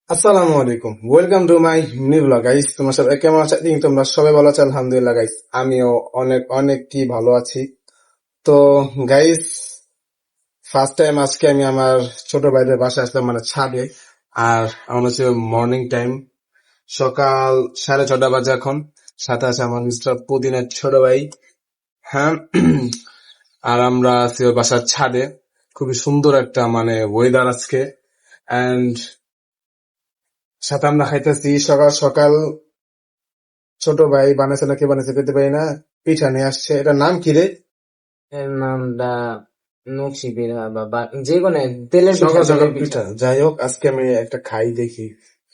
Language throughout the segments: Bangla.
আসসালামু আলাইকুম, welcome to my new blog guys. তোমার সবাই কেমন আছো? তোমরা সবাই ভালো আছো? আলহামদুলিল্লাহ গাইস, আমিও অনেক অনেক কি ভালো আছি। তো গাইস, ফার্স্ট টাইম আজকে আমি আমার ছোট ভাইদের বাসায় আসলাম, মানে ছাদে। আর আমার হচ্ছে মর্নিং টাইম, সকাল 6:30 বাজে এখন। সাথে আছে আমার মিস্টার পুদিনের ছোট ভাই। হ্যাঁ, আর আমরা আছি ওর বাসার ছাদে। খুবই সুন্দর একটা মানে ওয়েদার আজকে। এন্ড সাথে আমরা খাইতেছি সকাল সকাল। ছোট ভাই বানাইছে নাকি বানাইছে খেতে পারি না, পিঠা নিয়ে আসছে। এটার নাম কি রে? এর নামটা নকশি পিঠা যে কোনো তেলের পিঠা, সকাল সকাল তেলের পিঠা। পিঠা। যাই হোক, আজকে আমি একটা খাই দেখি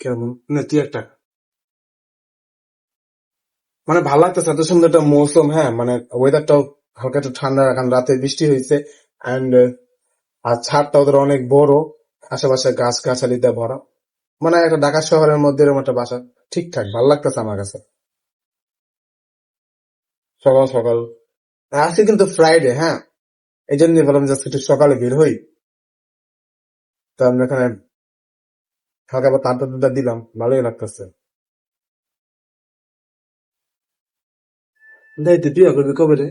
কেমন। না তুই একটা, মানে ভালো লাগতেছে, এত সুন্দর একটা মৌসুম। হ্যাঁ, মানে ওয়েদারটাও হালকা একটু ঠান্ডা, এখন রাতে বৃষ্টি হয়েছে। এন্ড আর ছাদটা ওদের অনেক বড়, আশেপাশে গাছ গাছালিতে ভরা। মানে একটা ঢাকা শহরের মধ্যে এরকম একটা বাসা। ঠিকঠাক ভালো লাগতেছে আমার কাছে সকাল সকাল। আর আজকে কিন্তু ফ্রাইডে, হ্যাঁ, এই জন্য বললাম যে একটু সকালে বের হই। তো আমরা এখানে হালকা আবার তাড়টা দিলাম, ভালোই লাগতেছে। দেখ তুই বিয়ে করবি কবে রে?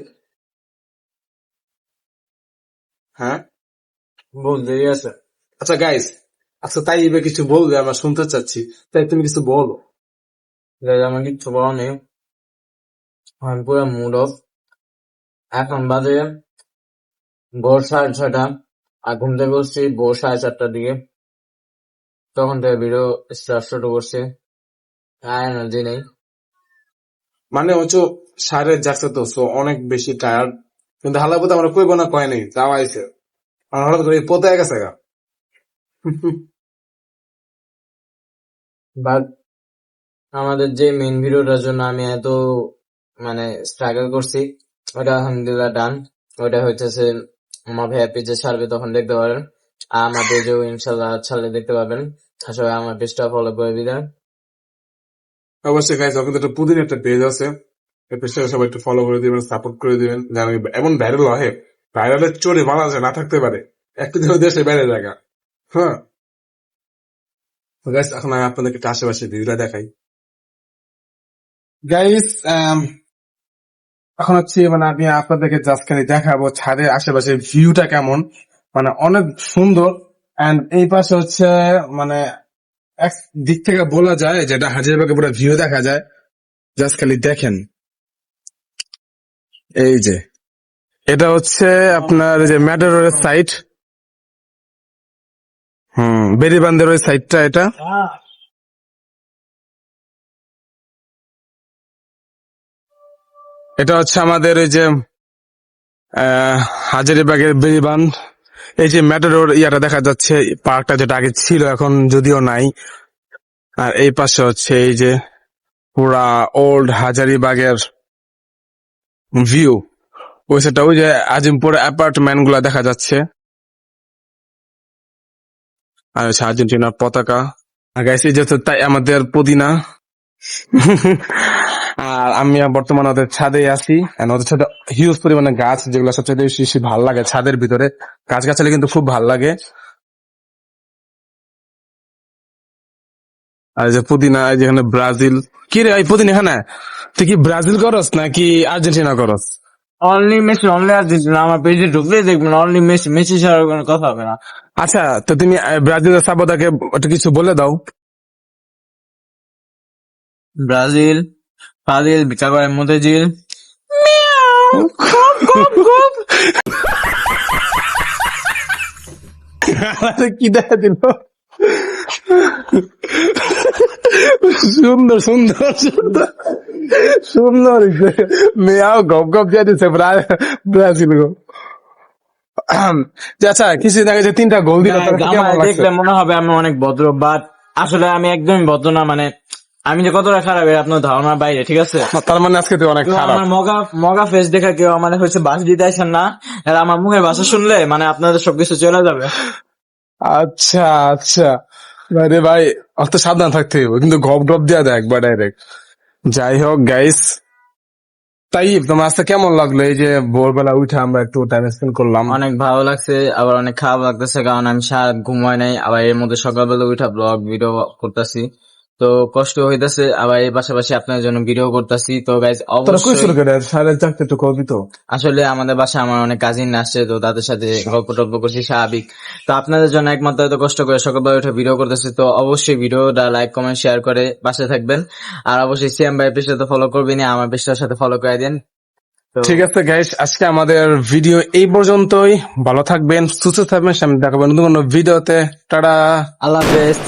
হ্যাঁ, বহুত দেরি আছে। আচ্ছা গাইস, আচ্ছা তাই এবার কিছু বলবে, আমরা শুনতে চাচ্ছি। তাই তুমি কিছু বলো। আমার কিচ্ছু বলা নেই, আমি পুরো মুড অফ। এখন বাজে ভোর 6:30, আর ঘুম থেকে উঠছি ভোর 4:30টার দিকে। তখন থেকে ভিডিও স্টার্ট শুরু করছি, আর এনার্জি নেই। মানে হচ্ছে সারের যাচ্ছে তো, সো অনেক বেশি টায়ার্ড। কিন্তু হালা পথে আমরা কইব না, কয় নেই, তাও আইসে। আর হঠাৎ করে পথে গেছে গা। বাট আমাদের যে মেইন ভিডিওটার জন্য আমি এত মানে স্ট্রাগল করছি, ওটা আলহামদুলিল্লাহ ডান। ওটা হইতেছে আমার ভাইয়া পেজে ছাড়বে, তখন দেখতে পারেন। আর আমার পেজেও ইনশাল্লাহ ছাড়লে দেখতে পাবেন। আসলে আমার পেজটা ফলো করে দিলেন। অবশ্যই গাইস, আপনাদের একটা পুদিন একটা পেজ আছে, এই পেজটাকে সবাই একটু ফলো করে দিবেন, সাপোর্ট করে দিবেন, যেন এমন ভাইরাল হয়। ভাইরালের চোরে বাংলাদেশে না থাকতে পারে, একটু দিন দেশে বাইরে জায়গা। হ্যাঁ গাইস, এখন আমি আপনাদেরকে একটু আশেপাশে ভিউটা দেখাই। গাইস, এখন হচ্ছে মানে আমি আপনাদেরকে জাস্ট খালি দেখাবো ছাদের আশেপাশের ভিউটা কেমন। মানে অনেক সুন্দর। এন্ড এই পাশে হচ্ছে মানে এক দিক থেকে বলা যায় যেটা হাজারবাগে পুরো ভিউ দেখা যায়। জাস্ট খালি দেখেন, এই যে এটা হচ্ছে আপনার এই যে ম্যাটারোরের সাইড। বেরিবান্ধের ওই সাইডটা এটা। এটা হচ্ছে আমাদের এই যে হাজারীবাগের বেরিবান্ধ। এই যে ম্যাটারোর ইয়াটা দেখা যাচ্ছে, পার্কটা যেটা আগে ছিল এখন যদিও নাই। আর এই পাশে হচ্ছে এই যে পুরা ওল্ড হাজারীবাগের ভিউ। ওই সেটা ওই যে আজিমপুর অ্যাপার্টমেন্ট গুলা দেখা যাচ্ছে। আর হচ্ছে আর্জেন্টিনার পতাকা। আর গাইস, এই যে হচ্ছে তাই আমাদের পুদিনা। আর আমি বর্তমানে ওদের ছাদে আছি। And ওদের ছাদে হিউজ পরিমাণে গাছ, যেগুলো সবচেয়ে বেশি বেশি ভালো লাগে ছাদের ভিতরে। গাছ গাছালি কিন্তু খুব ভালো লাগে। আর এই যে পুদিনা, এই যেখানে ব্রাজিল। কি রে এই পুদিনা, এখানে তুই কি ব্রাজিল করস নাকি আর্জেন্টিনা করস? Only Messi, only Argentina. আমার পেজে ঢুকলেই দেখবেন অনলি মেসি। মেসি ছাড়া কোনো কথা হবে না। আচ্ছা, তো তুমি ব্রাজিলের সাপোর্টারকে একটু কিছু বলে দাও। ব্রাজিল, ফাজিল, ভিক্ষা করে মতিঝিল। আরে কি দেখা দিল, সুন্দর সুন্দর সুন্দর সুন্দর। মেয়াও গপ গপ দিয়ে দিচ্ছে ব্রাজিল গো। আচ্ছা, কিছুদিন আগে যে 3টা গোল দিল, তার কেমন আমার লাগছে? দেখলে মনে হবে আমি অনেক ভদ্র, বাট আসলে আমি একদমই ভদ্র না। মানে আমি যে কতটা খারাপ এর আপনার ধারণার বাইরে, ঠিক আছে? তার মানে আজকে তুই অনেক তো খারাপ। আমার মগা মগা ফেস দেখা কেউ আমার হচ্ছে বাস দিতে আসেন না। আর আমার মুখের ভাষা শুনলে মানে আপনাদের সবকিছু চলে যাবে। আচ্ছা আচ্ছা, আরে ভাই, অত সাবধান থাকতে হবে, কিন্তু গপ গপ দেওয়া দেয় একবার ডাইরেক্ট। যাই হোক গাইস, তাই তোমার আজকে কেমন লাগলো এই যে ভোরবেলা উঠে আমরা একটু টাইম স্পেন্ড করলাম? অনেক ভালো লাগছে, আবার অনেক খারাপ লাগতেছে, কারণ আমি সারা ঘুমাই নাই, আবার এর মধ্যে সকালবেলা উঠা ব্লগ ভিডিও করতেছি, তো কষ্ট হইতাছে, আবার এর পাশাপাশি আপনাদের জন্য ভিডিও করতেছি। তো গাইজ তোরা কই অবশ্যই, শুরু করে 4:30 একটু করবি তো? আসলে আমাদের বাসায় আমার অনেক কাজিন আসছে, তো তাদের সাথে গল্প টল্প করছি, স্বাভাবিক। তো আপনাদের জন্য একমাত্র এত কষ্ট করে সকালবেলা উঠে ভিডিও করতেছি, তো অবশ্যই ভিডিওটা লাইক কমেন্ট শেয়ার করে পাশে থাকবেন। আর অবশ্যই সিএম ভাই পেজটা তো ফলো করবেন, আমার পেজটার সাথে ফলো করে দেন। তো ঠিক আছে গাইস, আজকে আমাদের ভিডিও এই পর্যন্তই। ভালো থাকবেন, সুস্থ থাকবেন, সামনে দেখাবেন নতুন কোনো ভিডিওতে। টাটা। আল্লাহ হাফেজ।